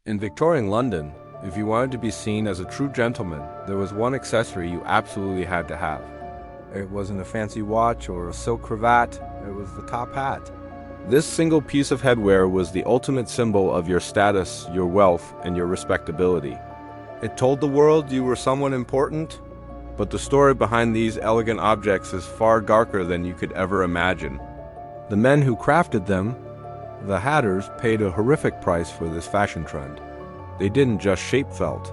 In Victorian London, if you wanted to be seen as a true gentleman, there was one accessory you absolutely had to have. It wasn't a fancy watch or a silk cravat, it was the top hat. This single piece of headwear was the ultimate symbol of your status, your wealth, and your respectability. It told the world you were someone important, but the story behind these elegant objects is far darker than you could ever imagine. The men who crafted them, the hatters, paid a horrific price for this fashion trend. They didn't just shape felt.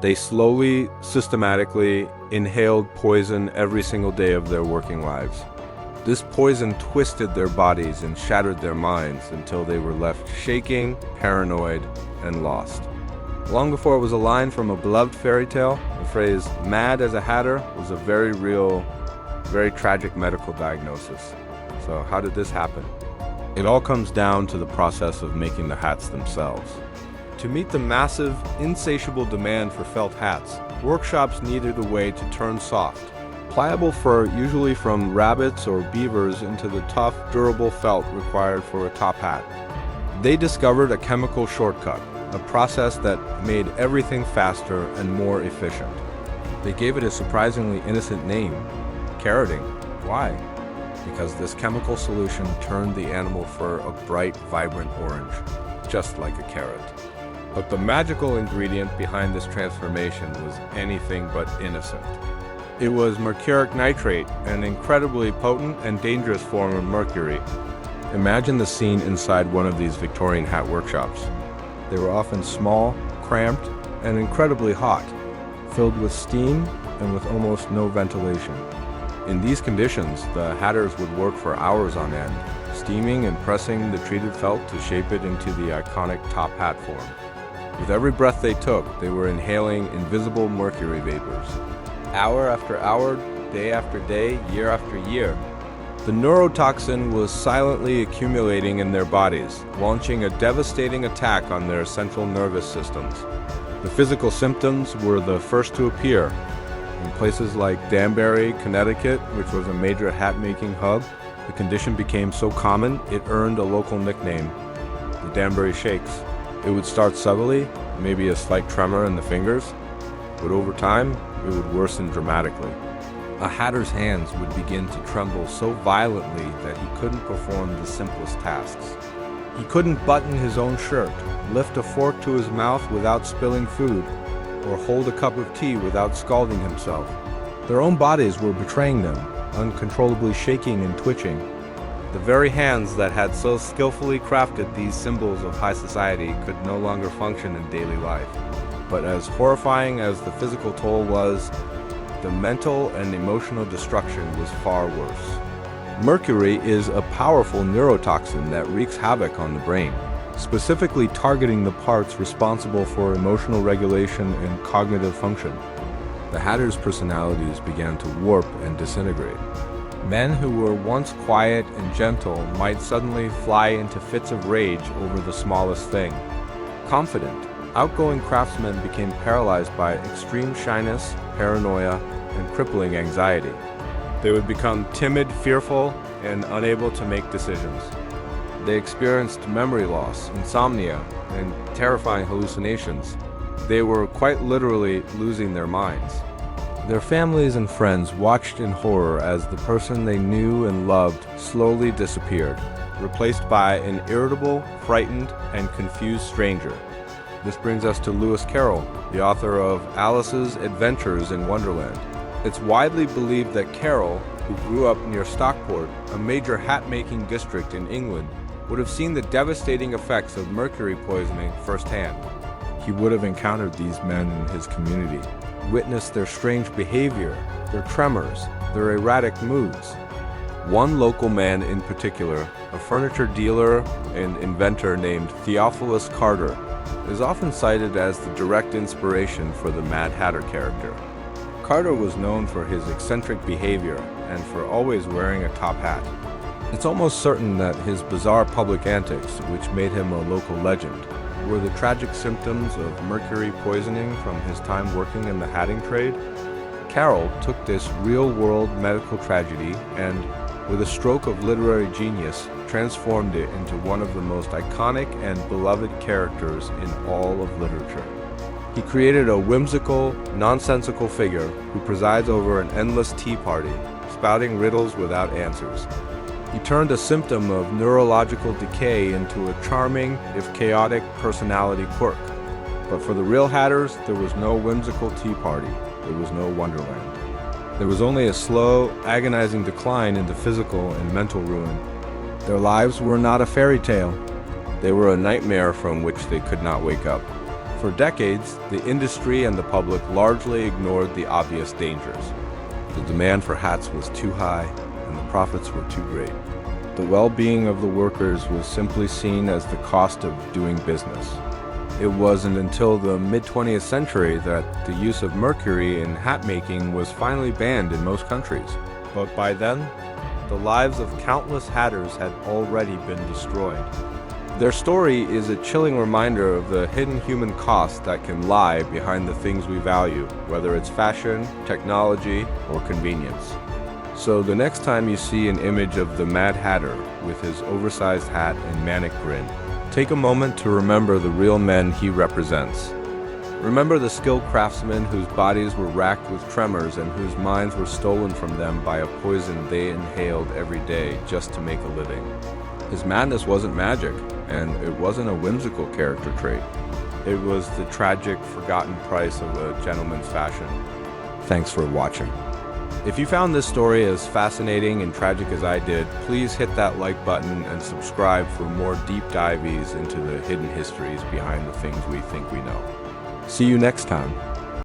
They slowly, systematically inhaled poison every single day of their working lives. This poison twisted their bodies and shattered their minds until they were left shaking, paranoid, and lost. Long before it was a line from a beloved fairy tale, the phrase "mad as a hatter" was a very real, very tragic medical diagnosis. So how did this happen? It all comes down to the process of making the hats themselves. To meet the massive, insatiable demand for felt hats, workshops needed a way to turn soft, pliable fur, usually from rabbits or beavers, into the tough, durable felt required for a top hat. They discovered a chemical shortcut, a process that made everything faster and more efficient. They gave it a surprisingly innocent name, carroting. Why? Because this chemical solution turned the animal fur a bright, vibrant orange, just like a carrot. But the magical ingredient behind this transformation was anything but innocent. It was Mercuric Nitrate, an incredibly potent and dangerous form of mercury. Imagine the scene inside one of these Victorian hat workshops. They were often small, cramped, and incredibly hot, filled with steam and with almost no ventilation. In these conditions, the hatters would work for hours on end, steaming and pressing the treated felt to shape it into the iconic top hat form. With every breath they took, they were inhaling invisible mercury vapors. Hour after hour, day after day, year after year, the neurotoxin was silently accumulating in their bodies, launching a devastating attack on their central nervous systems. The physical symptoms were the first to appear. In places like Danbury, Connecticut, which was a major hat-making hub, the condition became so common it earned a local nickname, the Danbury Shakes. It would start subtly, maybe a slight tremor in the fingers, but over time, it would worsen dramatically. A hatter's hands would begin to tremble so violently that he couldn't perform the simplest tasks. He couldn't button his own shirt, lift a fork to his mouth without spilling food, or hold a cup of tea without scalding himself. Their own bodies were betraying them, uncontrollably shaking and twitching. The very hands that had so skillfully crafted these symbols of high society could no longer function in daily life. But as horrifying as the physical toll was, the mental and emotional destruction was far worse. Mercury is a powerful neurotoxin that wreaks havoc on the brain, specifically targeting the parts responsible for emotional regulation and cognitive function. The hatters' personalities began to warp and disintegrate. Men who were once quiet and gentle might suddenly fly into fits of rage over the smallest thing. Confident, outgoing craftsmen became paralyzed by extreme shyness, paranoia, and crippling anxiety. They would become timid, fearful, and unable to make decisions. They experienced memory loss, insomnia, and terrifying hallucinations. They were quite literally losing their minds. Their families and friends watched in horror as the person they knew and loved slowly disappeared, replaced by an irritable, frightened, and confused stranger. This brings us to Lewis Carroll, the author of Alice's Adventures in Wonderland. It's widely believed that Carroll, who grew up near Stockport, a major hat-making district in England, would have seen the devastating effects of mercury poisoning firsthand. He would have encountered these men in his community, witnessed their strange behavior, their tremors, their erratic moods. One local man in particular, a furniture dealer and inventor named Theophilus Carter, is often cited as the direct inspiration for the Mad Hatter character. Carter was known for his eccentric behavior and for always wearing a top hat. It's almost certain that his bizarre public antics, which made him a local legend, were the tragic symptoms of mercury poisoning from his time working in the hatting trade. Carroll took this real-world medical tragedy and, with a stroke of literary genius, transformed it into one of the most iconic and beloved characters in all of literature. He created a whimsical, nonsensical figure who presides over an endless tea party, spouting riddles without answers. He turned a symptom of neurological decay into a charming, if chaotic, personality quirk. But for the real Hatters, there was no whimsical tea party. There was no Wonderland. There was only a slow, agonizing decline into physical and mental ruin. Their lives were not a fairy tale. They were a nightmare from which they could not wake up. For decades, the industry and the public largely ignored the obvious dangers. The demand for hats was too high, and the profits were too great. The well-being of the workers was simply seen as the cost of doing business. It wasn't until the mid-20th century that the use of mercury in hat making was finally banned in most countries. But by then, the lives of countless hatters had already been destroyed. Their story is a chilling reminder of the hidden human cost that can lie behind the things we value, whether it's fashion, technology, or convenience. So the next time you see an image of the Mad Hatter with his oversized hat and manic grin, take a moment to remember the real men he represents. Remember the skilled craftsmen whose bodies were racked with tremors and whose minds were stolen from them by a poison they inhaled every day just to make a living. His madness wasn't magic, and it wasn't a whimsical character trait. It was the tragic, forgotten price of a gentleman's fashion. Thanks for watching. If you found this story as fascinating and tragic as I did, please hit that like button and subscribe for more deep dives into the hidden histories behind the things we think we know. See you next time.